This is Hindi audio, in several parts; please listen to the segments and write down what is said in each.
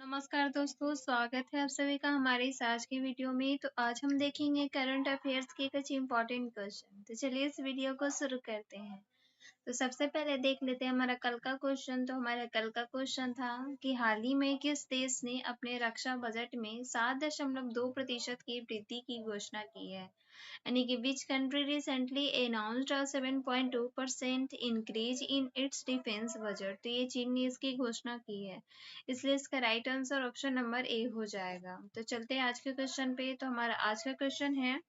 नमस्कार दोस्तों, स्वागत है आप सभी का हमारे इस आज की वीडियो में। तो आज हम देखेंगे करंट अफेयर्स के कुछ इंपॉर्टेंट क्वेश्चन। तो चलिए इस वीडियो को शुरू करते हैं। तो सबसे पहले देख लेते हैं हमारा कल का क्वेश्चन। तो हमारा कल का क्वेश्चन था कि हाल ही में किस देश ने अपने रक्षा बजट में 7.2% की वृद्धि की घोषणा की है, यानी कि which country recently announced a 7.2% increase in its defence budget. तो ये चीन ने इसकी घोषणा की है, इसलिए इसका right answer option number A हो जाएगा। तो चलते हैं आज के क्वेश्चन पे। तो हमारा आज का क्वेश्चन है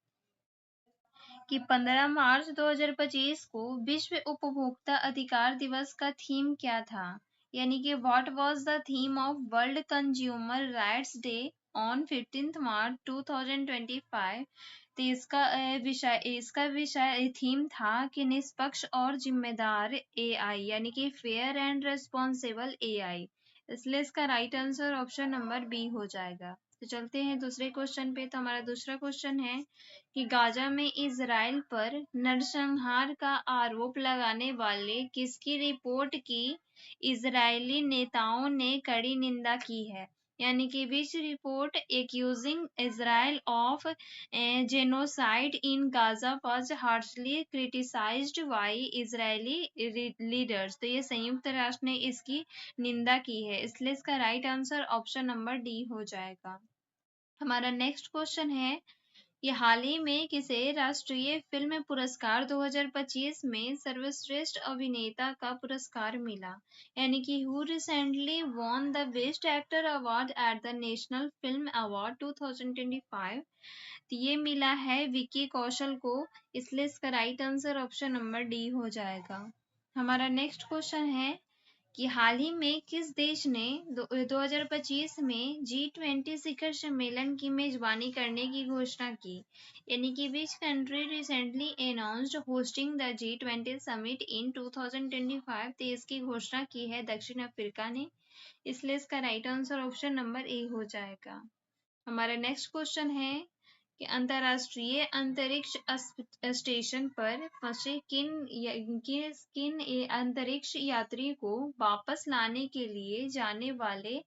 कि 15 मार्च 2025 को विश्व उपभोक्ता अधिकार दिवस का थीम क्या था, यानी कि what was the theme of world consumer rights day on 15 मार्च 2025। तो इसका विषय थीम था कि निष्पक्ष और जिम्मेदार एआई, यानी कि फेयर एंड रेस्पॉन्सिबल एआई। इसलिए इसका right answer option number B हो जाएगा। तो चलते हैं दूसरे क्वेश्चन पे। तो हमारा दूसरा क्वेश्चन है कि गाजा में इजराइल पर नरसंहार का आरोप लगाने वाले किसकी रिपोर्ट की इजरायली नेताओं ने कड़ी निंदा की है, यानी कि which report accusing Israel of genocide in Gaza was harshly criticised by Israeli leaders. तो ये संयुक्त राष्ट्र ने इसकी निंदा की है, इसलिए इसका right answer option number D हो जाएगा। हमारा नेक्स्ट क्वेश्चन है कि हाल ही में किसे राष्ट्रीय फिल्म पुरस्कार 2025 में सर्वश्रेष्ठ अभिनेता का पुरस्कार मिला, यानी कि who recently won the best actor award at the national film award 2025। तो ये मिला है विकी कौशल को, इसलिए इसका right answer option number D हो जाएगा। हमारा नेक्स्ट क्वेश्चन है कि हाल ही में किस देश ने 2025 में G20 शिखर सम्मेलन की मेजबानी करने की घोषणा की, यानी कि which country recently announced hosting the G20 summit in 2025। तो इसकी घोषणा की है दक्षिण अफ्रीका ने, इसलिए इसका right answer option number A हो जाएगा। हमारा नेक्स्ट क्वेश्चन है कि अंतर्राष्ट्रीय अंतरिक्ष स्टेशन पर फंसे किन अंतरिक्ष यात्री को वापस लाने के लिए जाने वाले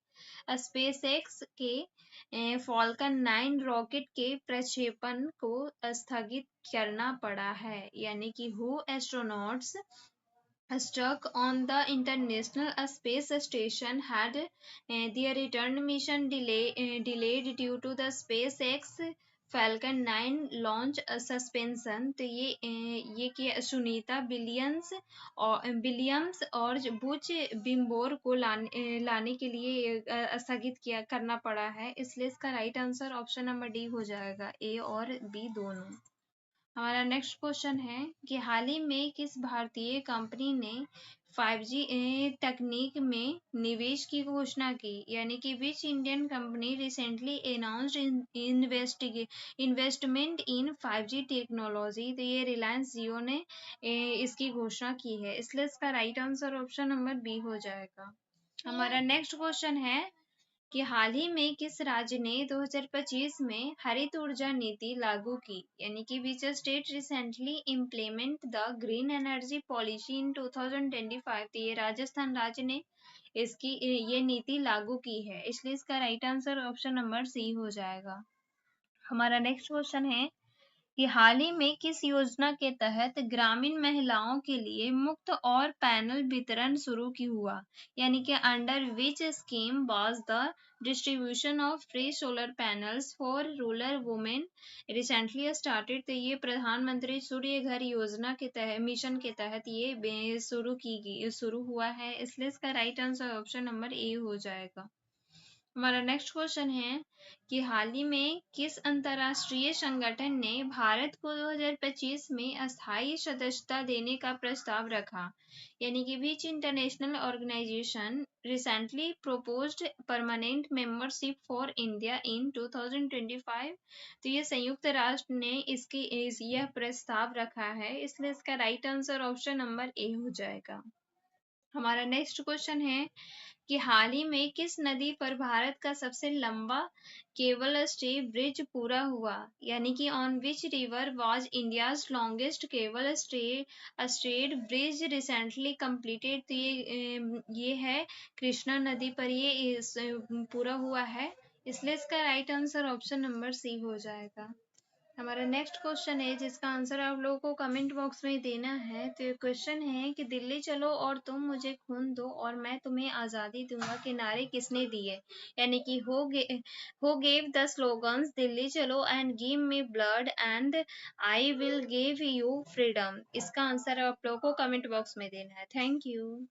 स्पेसएक्स के फॉल्कन 9 रॉकेट के प्रक्षेपण को स्थगित करना पड़ा है, यानी कि who astronauts stuck on the International Space Station had their return mission delayed due to the SpaceX Falcon 9 launch suspension। तो ये कि सुनीता विलियम्स और बुच बिम्बोर को लाने के लिए स्थगित करना पड़ा है, इसलिए इसका right answer option number D हो जाएगा, ए और बी दोनों। हमारा नेक्स्ट क्वेश्चन है कि हाल ही में किस भारतीय कंपनी ने 5G तकनीक में निवेश की घोषणा की, यानी कि which Indian company recently announced investment in 5G technology. तो ये रिलायंस जियो ने इसकी घोषणा की है, इसलिए इसका right answer option number B हो जाएगा। हमारा नेक्स्ट क्वेश्चन है कि हाल ही में किस राज्य ने 2025 में हरित ऊर्जा नीति लागू की, यानी कि which state recently implement the green energy policy in 2025। तो ये राजस्थान राज्य ने ये नीति लागू की है, इसलिए इसका right answer option number C हो जाएगा। हमारा नेक्स्ट क्वेश्चन है कि हाल ही में किस योजना के तहत ग्रामीण महिलाओं के लिए मुफ्त और पैनल वितरण शुरू की हुआ, यानी कि under which scheme was the distribution of free solar panels for rural women recently started. तो ये प्रधानमंत्री सूर्य घर योजना के तहत मिशन के तहत ये शुरू हुआ है, इसलिए इसका right answer option number A हो जाएगा। हमारा नेक्स्ट क्वेश्चन है कि हाल ही में किस अंतर्राष्ट्रीय संगठन ने भारत को 2025 में अस्थायी सदस्यता देने का प्रस्ताव रखा, यानी कि which international organisation recently proposed permanent membership for India in 2025। तो ये संयुक्त राष्ट्र ने यह प्रस्ताव रखा है, इसलिए इसका right answer option number A हो जाएगा। हमारा नेक्स्ट क्वेश्चन है कि हाल ही में किस नदी पर भारत का सबसे लंबा केबल स्टे ब्रिज पूरा हुआ, यानी कि on which river was India's longest cable straight bridge recently completed. तो ये है कृष्णा नदी पर पूरा हुआ है, इसलिए इसका right answer option number C हो जाएगा। हमारा नेक्स्ट क्वेश्चन है जिसका आंसर आप लोगों को कमेंट बॉक्स में देना है। तो ये क्वेश्चन है कि दिल्ली चलो और तुम मुझे खून दो और मैं तुम्हें आज़ादी दूंगा के नारे किसने दिए, यानी कि who gave the slogans Delhi चलो and give me blood and I will give you freedom. इसका आंसर आप लोगों को कमेंट बॉक्स में देना है। Thank you.